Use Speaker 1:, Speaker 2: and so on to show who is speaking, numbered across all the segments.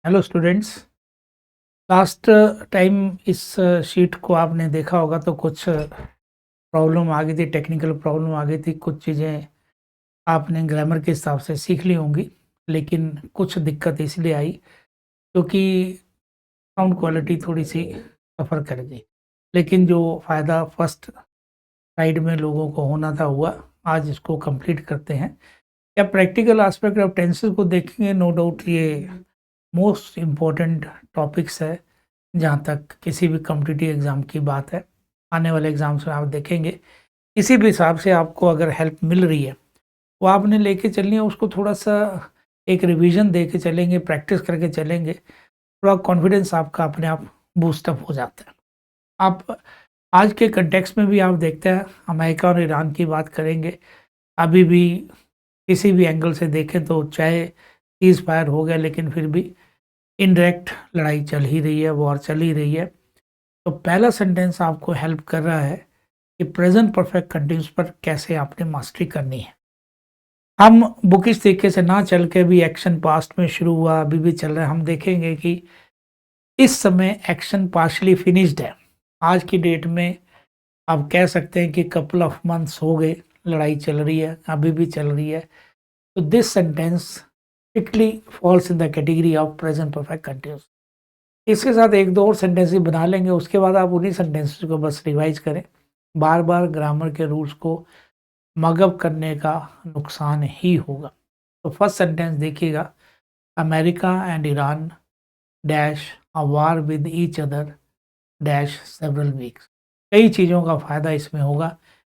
Speaker 1: Hello students. Last time इस sheet को आपने देखा होगा तो कुछ प्रॉब्लम आ गई थी, टेक्निकल प्रॉब्लम आ गई थी। कुछ चीज़ें आपने ग्रामर के हिसाब से सीख ली होंगी, लेकिन कुछ दिक्कत इसलिए आई क्योंकि साउंड क्वालिटी थोड़ी सी सफ़र कर गई। लेकिन जो फ़ायदा फर्स्ट साइड में लोगों को होना था हुआ। आज इसको कंप्लीट करते हैं। या प्रैक्टिकल एस्पेक्ट ऑफ टेंसेस को देखेंगे, नो डाउट ये मोस्ट इम्पोर्टेंट टॉपिक्स है जहाँ तक किसी भी कॉम्पिटिटिव एग्ज़ाम की बात है। आने वाले एग्ज़ाम्स में आप देखेंगे किसी भी हिसाब से आपको अगर हेल्प मिल रही है वो आपने लेके चलनी है। उसको थोड़ा सा एक रिवीजन दे के चलेंगे, प्रैक्टिस करके चलेंगे, थोड़ा कॉन्फिडेंस आपका अपने आप बूस्टअप हो जाता है। आप आज के कंटेक्स्ट में भी आप देखते हैं अमेरिका और ईरान की बात करेंगे। अभी भी किसी भी एंगल से देखें तो चाहे सीज़ फायर हो गया, लेकिन फिर भी इनडायरेक्ट लड़ाई चल ही रही है, वॉर चल ही रही है। तो पहला सेंटेंस आपको हेल्प कर रहा है कि प्रेजेंट परफेक्ट कंटिन्यूस पर कैसे आपने मास्टरी करनी है। हम बुकिश तरीके से ना चल के भी एक्शन पास्ट में शुरू हुआ, अभी भी चल रहा है, हम देखेंगे कि इस समय एक्शन पार्शली फिनिश्ड है। आज की डेट में आप कह सकते हैं कि कपल ऑफ मंथ्स हो गए, लड़ाई चल रही है, अभी भी चल रही है। तो this sentence strictly falls in the category of present perfect continuous. इसके साथ एक दो और सेंटेंस ही बना लेंगे, उसके बाद आप उन्हीं सेंटेंसेस को बस रिवाइज करें। बार बार ग्रामर के रूल्स को मगअप करने का नुकसान ही होगा। तो फर्स्ट सेंटेंस देखिएगा, America and Iran dash a war with each other dash several weeks. कई चीज़ों का फ़ायदा इसमें होगा।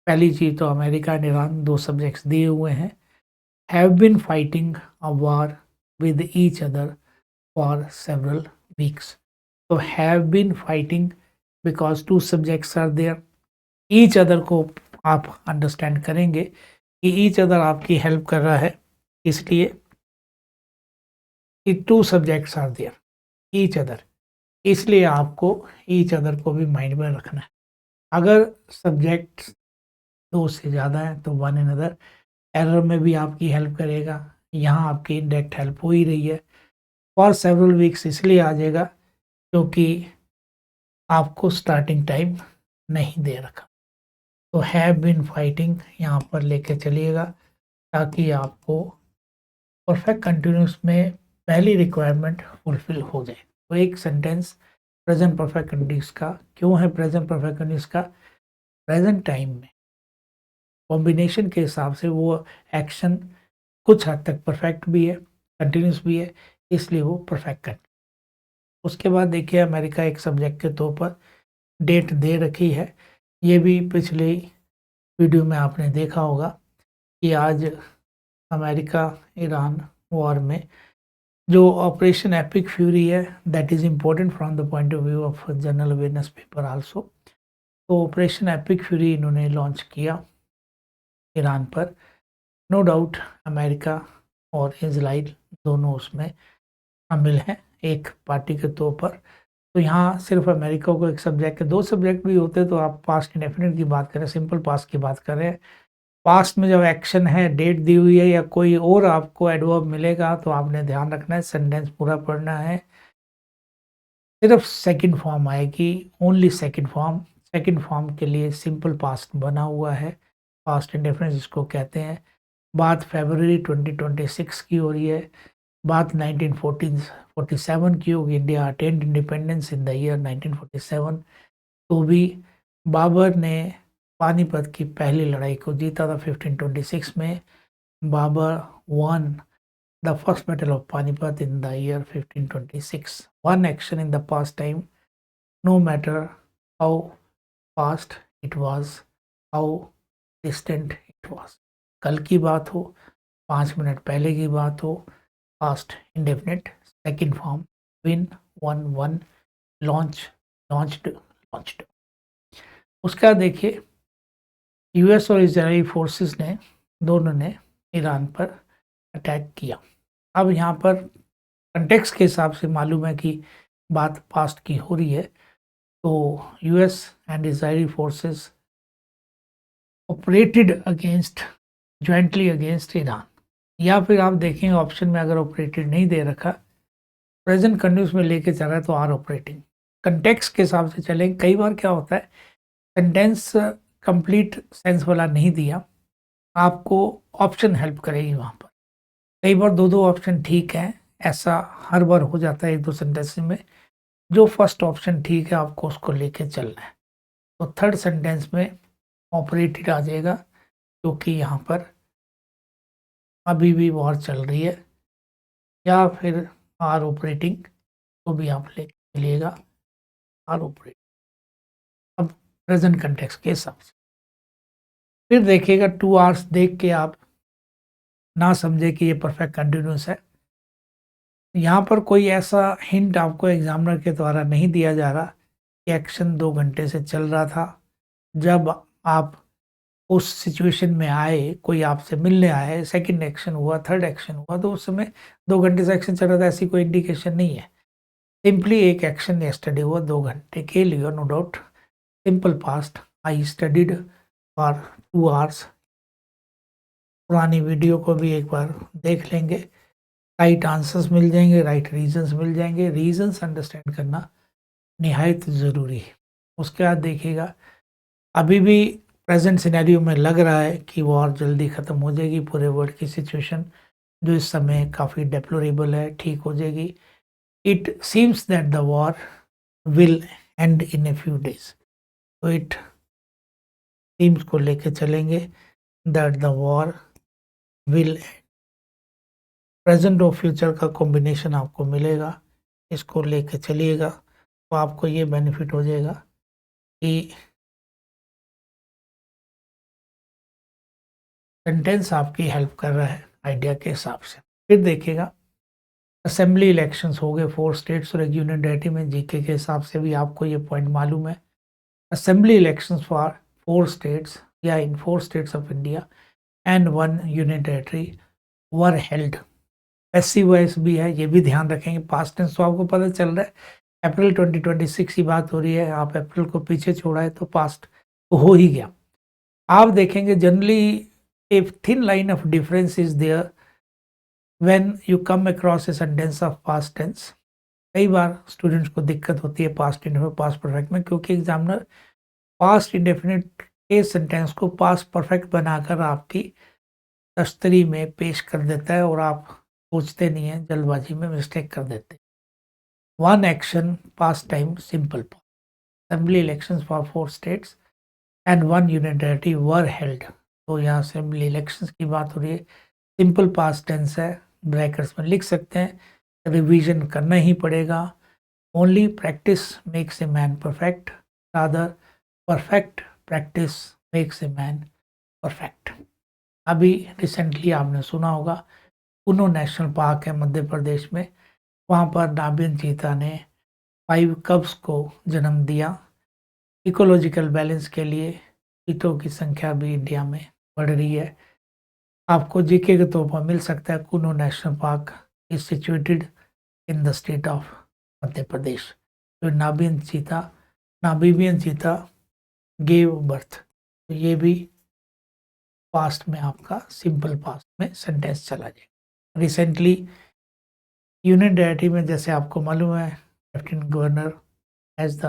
Speaker 1: पहली चीज़ तो अमेरिका एंड ईरान दो सब्जेक्ट्स दिए हुए हैं, have been fighting a war with each other for several weeks. तो have been fighting because two subjects are there. Each other को आप अंडरस्टैंड करेंगे कि ईच अदर आपकी हेल्प कर रहा है, इसलिए कि two subjects are there, each other, इसलिए आपको ईच अदर को भी माइंड में रखना है। अगर सब्जेक्ट दो से ज़्यादा है तो वन अनदर, एरर में भी आपकी हेल्प करेगा। यहाँ आपकी इनडायरेक्ट हेल्प हो ही रही है। फॉर सेवरल वीक्स इसलिए आ जाएगा क्योंकि आपको स्टार्टिंग टाइम नहीं दे रखा। तो हैव बीन फाइटिंग यहाँ पर लेके चलिएगा ताकि आपको परफेक्ट कंटिन्यूस में पहली रिक्वायरमेंट फुलफिल हो जाए। तो एक सेंटेंस प्रेजेंट परफेक्ट कंटिन्यूस का क्यों है, प्रेजेंट परफेक्ट कंटिन्यूस का प्रेजेंट टाइम में कॉम्बिनेशन के हिसाब से वो एक्शन कुछ हद तक परफेक्ट भी है, कंटिन्यूस भी है, इसलिए वो परफेक्ट कर। उसके बाद देखिए अमेरिका एक सब्जेक्ट के तौर पर डेट दे रखी है। ये भी पिछले वीडियो में आपने देखा होगा कि आज अमेरिका ईरान वॉर में जो ऑपरेशन एपिक फ्यूरी है, that is important from the point of view of general awareness paper also. तो ऑपरेशन एपिक फ्यूरी इन्होंने लॉन्च किया ईरान पर। नो डाउट अमेरिका और इजराइल दोनों उसमें शामिल हैं एक पार्टी के तौर पर। तो यहाँ सिर्फ अमेरिका को एक सब्जेक्ट, दो सब्जेक्ट भी होते तो आप पास्ट इंडेफिनिट की बात करें, सिंपल पास्ट की बात करें। पास्ट में जब एक्शन है, डेट दी हुई है या कोई और आपको एडवर्ब मिलेगा तो आपने ध्यान रखना है, सेंटेंस पूरा पढ़ना है। सिर्फ सेकंड फॉर्म आएगी, only second form. Second form के लिए सिंपल पास्ट बना हुआ है, पास्ट इंडेफिनिट जिसको कहते हैं। बात फरवरी 2026 की हो रही है, बात 1947 की होगी। India attend independence in the year 1947। तो भी बाबर ने पानीपत की पहली लड़ाई को जीता था 1526 में। Babur won the first battle of Panipat in the year 1526। One action in the past time, no matter how past it was, how distant it was. कल की बात हो, 5 मिनट पहले की बात हो, past indefinite second form, win, one, one, launch, launched, launched. उसका देखिए यूएस और इजरायली फोर्सेस ने दोनों ने ईरान पर अटैक किया। अब यहाँ पर कंटेक्स्ट के हिसाब से मालूम है कि बात पास्ट की हो रही है। तो US and Israeli forces operated against, jointly against Iran. या फिर आप देखेंगे ऑप्शन में अगर ऑपरेटेड नहीं दे रखा प्रेजेंट कंटिन्यूस में लेके चल रहा है तो आर ऑपरेटिंग। कंटेक्स्ट के हिसाब से चलेंगे। कई बार क्या होता है, सेंटेंस कंप्लीट सेंस वाला नहीं दिया, आपको ऑप्शन हेल्प करेगी वहाँ पर। कई बार दो दो ऑप्शन ठीक है, ऐसा हर बार हो जाता है एक दो सेंटेंस में। जो फर्स्ट ऑप्शन ठीक है आपको उसको लेके चलना है। तो थर्ड सेंटेंस में ऑपरेटेड आ जाएगा, क्योंकि यहाँ पर अभी भी वॉर चल रही है, या फिर आर ऑपरेटिंग को भी आप लेके चलिएगा, आर ऑपरेटिंग। अब प्रेजेंट कंटेक्स्ट के हिसाब से फिर देखिएगा 2 आवर्स देख के आप ना समझे कि ये परफेक्ट कंटिन्यूस है। यहाँ पर कोई ऐसा हिंट आपको एग्जामिनर के द्वारा नहीं दिया जा रहा कि एक्शन 2 घंटे से चल रहा था। जब आप उस सिचुएशन में आए, कोई आपसे मिलने आए, सेकंड एक्शन हुआ, थर्ड एक्शन हुआ, तो उस समय 2 घंटे से एक्शन चल रहा था, ऐसी कोई इंडिकेशन नहीं है। सिंपली एक एक्शन यस्टरडे हुआ 2 घंटे के लिए, no doubt. Simple past, I studied for 2 hours. पुरानी वीडियो को भी एक बार देख लेंगे, राइट आंसर्स मिल जाएंगे, राइट रीजंस मिल जाएंगे। रीजंस अंडरस्टैंड करना निहायत ज़रूरी है। उसके बाद देखिएगा, अभी भी प्रेजेंट सिनेरियो में लग रहा है कि वॉर जल्दी ख़त्म हो जाएगी, पूरे वर्ल्ड की सिचुएशन जो इस समय काफ़ी डेप्लोरेबल है ठीक हो जाएगी। It seems that the war will and in a few days. तो इट सीम्स को लेके चलेंगे that the war will, present और फ्यूचर का कॉम्बिनेशन आपको मिलेगा, इसको लेके चलिएगा तो आपको ये बेनिफिट हो जाएगा कि सेंटेंस आपकी हेल्प कर रहा है आइडिया के हिसाब से। फिर देखिएगा, असेंबली इलेक्शंस हो गए 4 स्टेट्स और एक यूनियन टेरिटरी में। जीके के हिसाब से भी आपको ये पॉइंट मालूम है। असेंबली इलेक्शंस फॉर 4 स्टेट्स या इन 4 states of India and 1 union territory were held. Passive voice भी है, ये भी ध्यान रखेंगे। पास्ट टेंस तो आपको पता चल रहा है, अप्रैल 2026 की बात हो रही है, आप अप्रैल को पीछे छोड़ा है तो पास्ट तो हो ही गया। आप देखेंगे generally a thin line of difference is there when you come across a sentence of past tense. कई बार स्टूडेंट्स को दिक्कत होती है पास्ट इंडेफिनिट पास्ट परफेक्ट में, क्योंकि एग्जामिनर पास्ट इंडेफिनिट के सेंटेंस को पास्ट परफेक्ट बनाकर आपकी तश्तरी में पेश कर देता है और आप सोचते नहीं हैं, जल्दबाजी में मिस्टेक कर देते हैं। 1 action past time simple past. Assembly elections for 4 states and 1 union territory were held. तो यहाँ असेंबली इलेक्शंस की बात हो रही है, सिंपल पास्ट टेंस है, ब्रैकेट्स में लिख सकते हैं। रिवीजन करना ही पड़ेगा। Only practice makes a man perfect, rather perfect practice makes a man perfect. अभी रिसेंटली आपने सुना होगा, कुनो नेशनल पार्क है मध्य प्रदेश में, वहाँ पर नाबिन चीता ने 5 कब्स को जन्म दिया। इकोलॉजिकल बैलेंस के लिए चीतों की संख्या भी इंडिया में बढ़ रही है। आपको जीके के तौर पर मिल सकता है, Kuno national park is situated in the state of Madhya Pradesh. तो नाबीबियन चीता गेव बर्थ। तो ये भी पास्ट में आपका सिंपल पास्ट में सेंटेंस चला जाएगा। रिसेंटली यूनियन टेरिटरी में, जैसे आपको मालूम है, lieutenant governor as the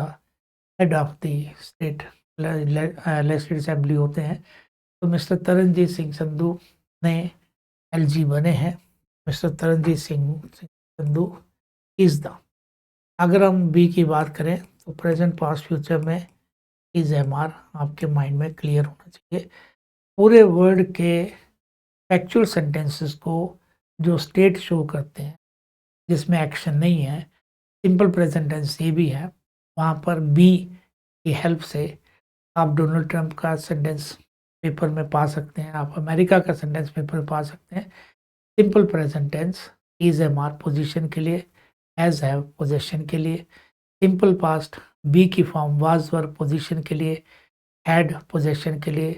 Speaker 1: head of the state legislative assembly होते हैं, तो मिस्टर तरनजीत सिंह संधू ने एलजी बने हैं। Mister Taranjit Singh Sandhu is the, अगर हम बी की बात करें तो प्रेजेंट पास्ट फ्यूचर में इज एमआर आपके माइंड में क्लियर होना चाहिए। पूरे वर्ड के फैक्चुअल सेंटेंसेस को जो स्टेट शो करते हैं जिसमें एक्शन नहीं है, सिंपल प्रेजेंट टेंस ये भी है, वहाँ पर बी की हेल्प से आप डोनाल्ड ट्रंप का सेंटेंस पेपर में पा सकते हैं, आप अमेरिका का सेंटेंस पेपर में पा सकते हैं। Simple present tense is am are position के लिए, एज हैव पोजीशन के लिए, सिंपल पास्ट बी की फॉर्म वाज वर पोजीशन के लिए, हैड पोजीशन के लिए,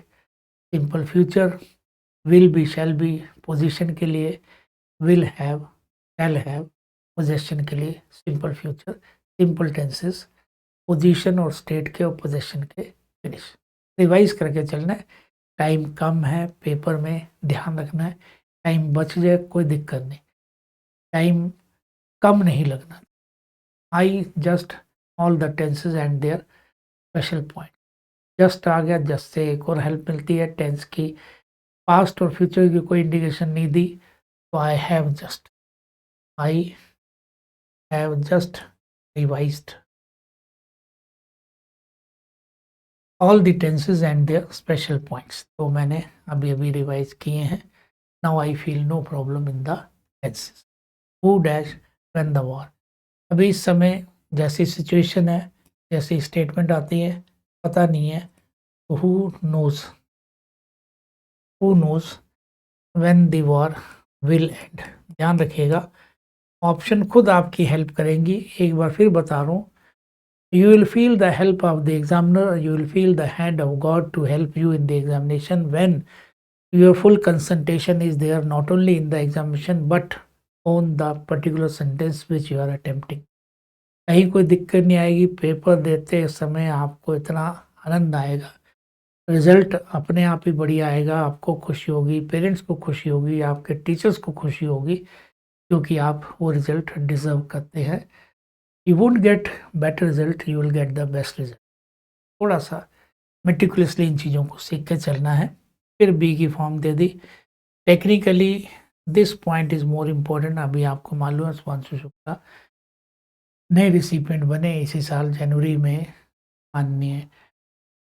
Speaker 1: simple future will be shall be position के लिए, will have shall have position के लिए, simple future. Simple tenses position और स्टेट के और पोजीशन के फिनिश। रिवाइज करके चलना है। टाइम कम है, पेपर में ध्यान रखना है, टाइम बच जाए कोई दिक्कत नहीं। टाइम कम नहीं लगना। I just all the tenses and their special point. Just आ गया, जस्ट से एक और हेल्प मिलती है, टेंस की पास्ट और फ्यूचर की कोई इंडिकेशन नहीं दी तो I have just, I have just revised all the tenses and their special points. तो मैंने अभी अभी रिवाइज किए हैं। Now I feel no problem in the tenses. Who dash when the war. अभी इस समय जैसी सिचुएशन है, जैसी स्टेटमेंट आती है, पता नहीं है, तो who knows when the war will end. ध्यान रखिएगा, ऑप्शन खुद आपकी हेल्प करेंगी। एक बार फिर बता रहा हूँ, you will feel the help of the examiner, you will feel the hand of God to help you in the examination when your full concentration is there, not only in the examination but on the particular sentence which you are attempting. कहीं कोई दिक्कत नहीं आएगी। Paper देते समय आपको इतना आनंद आएगा, रिजल्ट अपने आप ही बढ़िया आएगा, आपको खुशी होगी, पेरेंट्स को खुशी होगी, आपके टीचर्स को खुशी होगी, क्योंकि आप वो रिजल्ट डिजर्व करते हैं। You won't get better result, you will get the best result. थोड़ा सा मेटिकुलसली इन चीज़ों को सीख के चलना है। फिर बी की form they the. Technically this point is more important. अभी आपको मालूम है सुधांशु शुक्ला नए रिसिपिएंट बने इसी साल जनवरी में। माननीय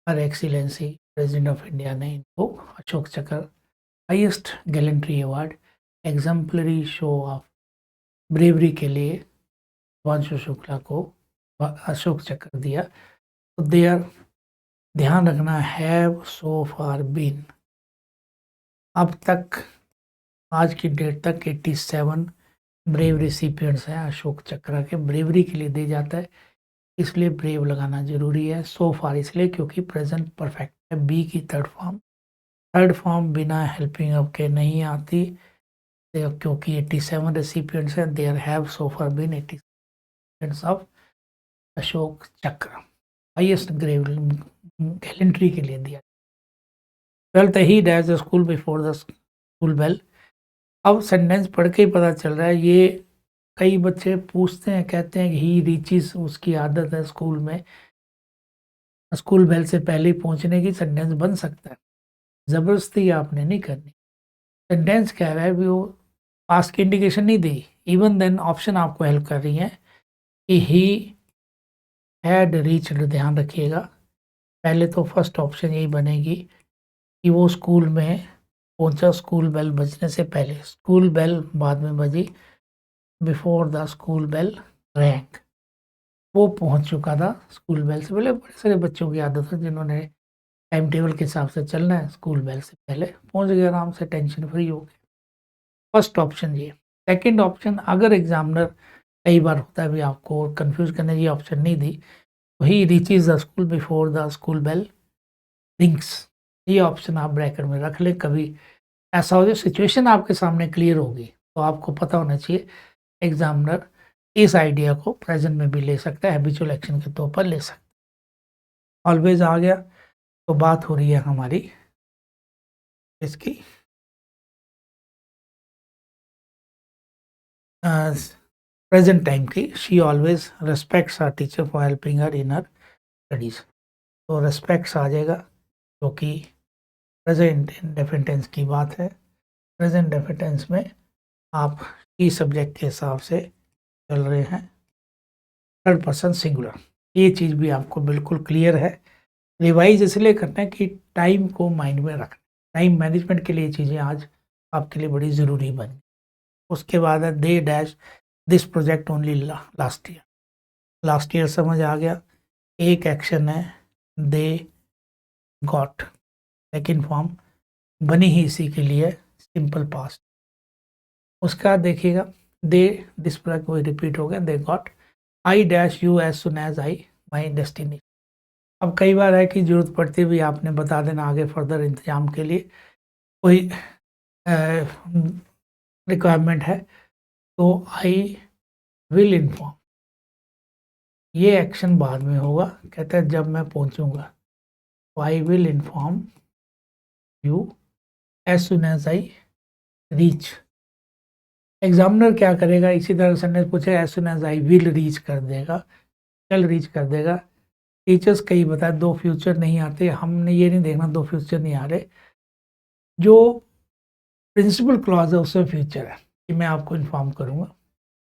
Speaker 1: हर एक्सीलेंसी प्रेसिडेंट ऑफ इंडिया ने इनको Ashok Chakra highest gallantry award exemplary show off bravery के लिए सुधांशु शुक्ला को अशोक चक्र दिया। तो देयर ध्यान रखना, हैव सो फार बीन, अब तक आज की डेट तक 87 ब्रेव रिसिपिएंट्स हैं अशोक चक्र के। ब्रेवरी के लिए दी जाता है, इसलिए ब्रेव लगाना जरूरी है। सो फार इसलिए क्योंकि प्रेजेंट परफेक्ट है। बी की थर्ड फॉर्म बिना हेल्पिंग ऑफ के नहीं आती, क्योंकि 87 रेसिपिएंट्स हैं। There have so far been 80 recipients of Ashoka Chakra highest grave gallantry के लिए दिया। 12th he dash the school before the school bell. अब सेंटेंस पढ़ के ही पता चल रहा है, ये कई बच्चे पूछते हैं, कहते हैं कि ही रीचिस, उसकी आदत है स्कूल में स्कूल बेल से पहले ही पहुंचने की। सेंटेंस बन सकता है, ज़बरदस्ती आपने नहीं करनी। सेंटेंस कह रहा है भी वो पास्ट की इंडिकेशन नहीं दी। इवन देन ऑप्शन आपको हेल्प कर रही हैं कि ही हैड रीच्ड। ध्यान रखिएगा, पहले तो फर्स्ट ऑप्शन यही बनेगी कि वो स्कूल में पहुंचा स्कूल बेल बजने से पहले। स्कूल बेल बाद में बजी, before the school bell rang, वो पहुंच चुका था स्कूल बेल से पहले। बड़े सारे बच्चों की आदत है जिन्होंने टाइम टेबल के हिसाब से चलना है, स्कूल बेल से पहले पहुंच गए, आराम से टेंशन फ्री हो गए। फर्स्ट ऑप्शन ये। सेकंड ऑप्शन, अगर एग्जामिनर, कई बार होता है भी आपको कंफ्यूज करने की ऑप्शन नहीं दी, तो he reaches the school before the school bell rings. ये ऑप्शन आप ब्रैकेट में रख लें। कभी ऐसा हो जाए सिचुएशन आपके सामने क्लियर होगी, तो आपको पता होना चाहिए एग्जामिनर इस आइडिया को प्रेजेंट में भी ले सकता है, हैबिचुअल एक्शन के तौर पर ले सकता है। ऑलवेज आ गया, तो बात हो रही है हमारी इसकी प्रेजेंट टाइम की। She always respects our teacher for helping her in her studies. तो रेस्पेक्ट्स आ जाएगा, क्योंकि प्रेजेंट इंडेफिनिट टेंस की बात है। प्रेजेंट इंडेफिनिट टेंस में आप की सब्जेक्ट के हिसाब से चल रहे हैं, थर्ड पर्सन सिंगुलर। ये चीज़ भी आपको बिल्कुल क्लियर है। रिवाइज इसलिए करना है कि टाइम को माइंड में रखना, टाइम मैनेजमेंट के लिए चीज़ें आज आपके लिए बड़ी ज़रूरी बनी। उसके बाद है they dash this project only last year. Last year समझ आ गया। एक एक्शन है दे गॉट, सेकेंड फॉर्म बनी ही इसी के लिए, सिंपल पास्ट। उसका बाद देखिएगा दे, दिस प्रोजेक्ट वही रिपीट हो गया, they got I dash you as soon as I my destiny. अब कई बार है कि जरूरत पड़ती भी आपने बता देना आगे फर्दर इंतजाम के लिए कोई रिक्वायरमेंट है, तो आई विल इन्फॉर्म। ये एक्शन बाद में होगा, कहता है जब मैं पहुंचूंगा, तो I will inform you as soon as I reach examiner क्या करेगा, इसी तरह सेंटेंस पूछे as soon as I will reach कर देगा, कल रीच कर देगा। टीचर्स कई बताए दो फ्यूचर नहीं आते, हमने ये नहीं देखना दो फ्यूचर नहीं आ रहे, जो प्रिंसिपल क्लॉज है उसमें फ्यूचर है, कि मैं आपको इन्फॉर्म करूँगा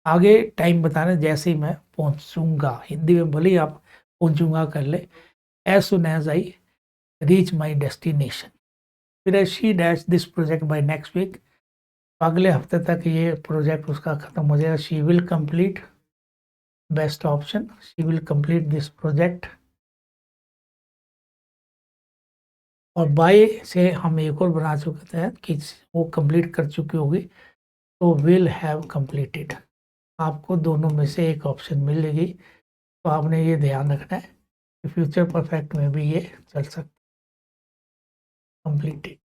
Speaker 1: आगे टाइम बताना जैसे ही मैं पहुँचूँगा। हिंदी में भले ही आप पहुँचूँगा कर ले, as soon as I reach my destination. फिर she dash this project by next week, अगले हफ्ते तक ये प्रोजेक्ट उसका ख़त्म हो जाएगा। She will complete, best option, she will complete this project. और बाय से हम एक और बना चुके हैं कि वो कंप्लीट कर चुकी होगी, तो विल हैव कंप्लीटेड। आपको दोनों में से एक ऑप्शन मिलेगी, तो आपने ये ध्यान रखना है कि फ्यूचर परफेक्ट में भी ये चल सकता है, कंप्लीटेड।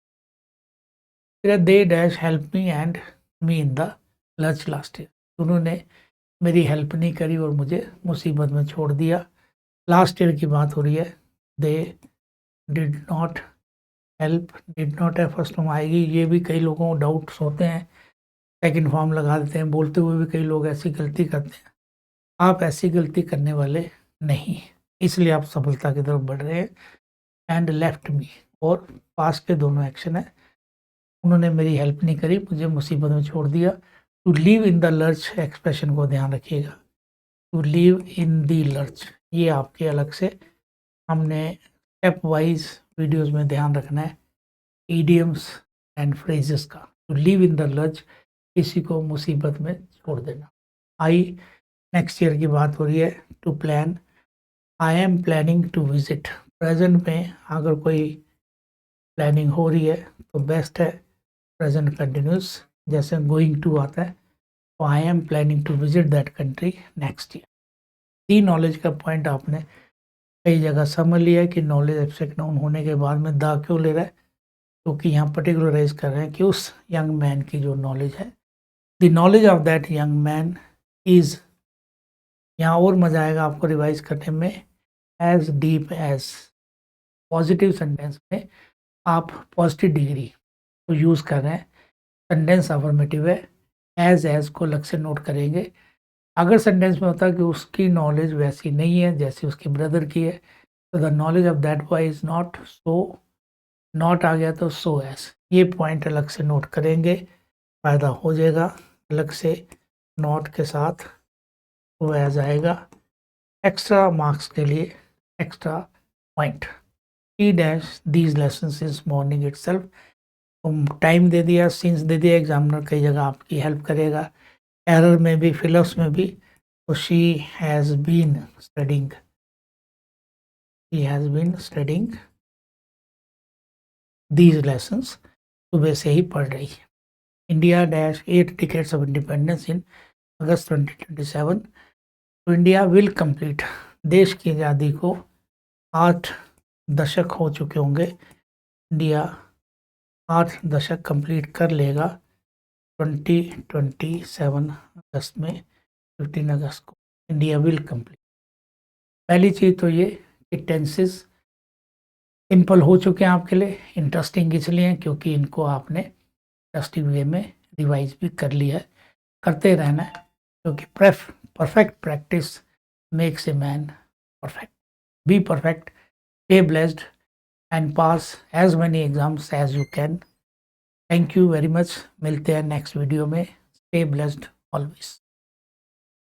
Speaker 1: फिर they dash help me and me in the lunch last year, उन्होंने मेरी हेल्प नहीं करी और मुझे मुसीबत में छोड़ दिया। लास्ट ईयर की बात हो रही है। They did not help, did not है फर्स्ट फॉर्म आएगी, ये भी कई लोगों को डाउट्स होते हैं, सेकंड फॉर्म लगा देते हैं, बोलते हुए भी कई लोग ऐसी गलती करते हैं। आप ऐसी गलती करने वाले नहीं, इसलिए आप सफलता की तरफ बढ़ रहे हैं। एंड लेफ्ट मी, और पास के दोनों एक्शन है, उन्होंने मेरी हेल्प नहीं करी, मुझे मुसीबत में छोड़ दिया। To leave in the lurch expression को ध्यान रखिएगा, to leave in the lurch, ये आपके अलग से हमने स्टेप वाइज वीडियोस में ध्यान रखना है, ईडियम्स एंड फ्रेजेस का। To leave in the lurch, किसी को मुसीबत में छोड़ देना। आई नेक्स्ट ईयर की बात हो रही है। To plan, I am planning to visit, present में अगर कोई प्लानिंग हो रही है तो बेस्ट है प्रेजेंट कंटिन्यूस, जैसे गोइंग टू आता है, तो I am planning to visit that country next year. The knowledge का पॉइंट आपने कई जगह समझ लिया है कि नॉलेज एब्स्ट्रैक्ट नाउन होने के बाद में द क्यों ले रहा है, क्योंकि यहाँ पर्टिकुलराइज कर रहे हैं कि उस यंग मैन की जो नॉलेज है, the knowledge of that young man is, यहाँ और मजा आएगा आपको रिवाइज करने में, as deep as. Positive sentence में आप पॉजिटिव डिग्री को यूज़ कर रहे हैं, सेंटेंस अफर्मेटिव है, एज को अलग से नोट करेंगे। अगर सेंटेंस में होता कि उसकी नॉलेज वैसी नहीं है जैसे उसके ब्रदर की है, तो the knowledge of that boy is not so, not आ गया तो सो एस, ये पॉइंट अलग से नोट करेंगे, फ़ायदा हो जाएगा। अलग से नोट के साथ सो एज आएगा, एक्स्ट्रा मार्क्स के लिए extra point. E dash these lesson is morning itself, time दे दिया, सीन्स दे दिया, एग्जामिनर कई जगह आपकी हेल्प करेगा, एरर में भी फिलअप्स में भी। तो she has been studying, she has been studying these lessons, सुबह से ही पढ़ रही है। India dash 8 decades of independence in August 2027, तो इंडिया विल कंप्लीट, देश की आज़ादी को 8 दशक हो चुके होंगे, इंडिया 8 दशक कंप्लीट कर लेगा 2027 अगस्त में, 15 अगस्त को इंडिया विल कंप्लीट। पहली चीज़ तो ये कि टेंसेस सिंपल हो चुके हैं आपके लिए, इंटरेस्टिंग इसलिए क्योंकि इनको आपने इंटरेस्टिंग वे में रिवाइज भी कर लिया है, करते रहना है, क्योंकि perfect practice makes a man perfect. Be perfect, stay blessed and pass as many exams as you can. Thank you very much, मिलते हैं नेक्स्ट वीडियो में, स्टे ब्लेस्ड ऑलवेज।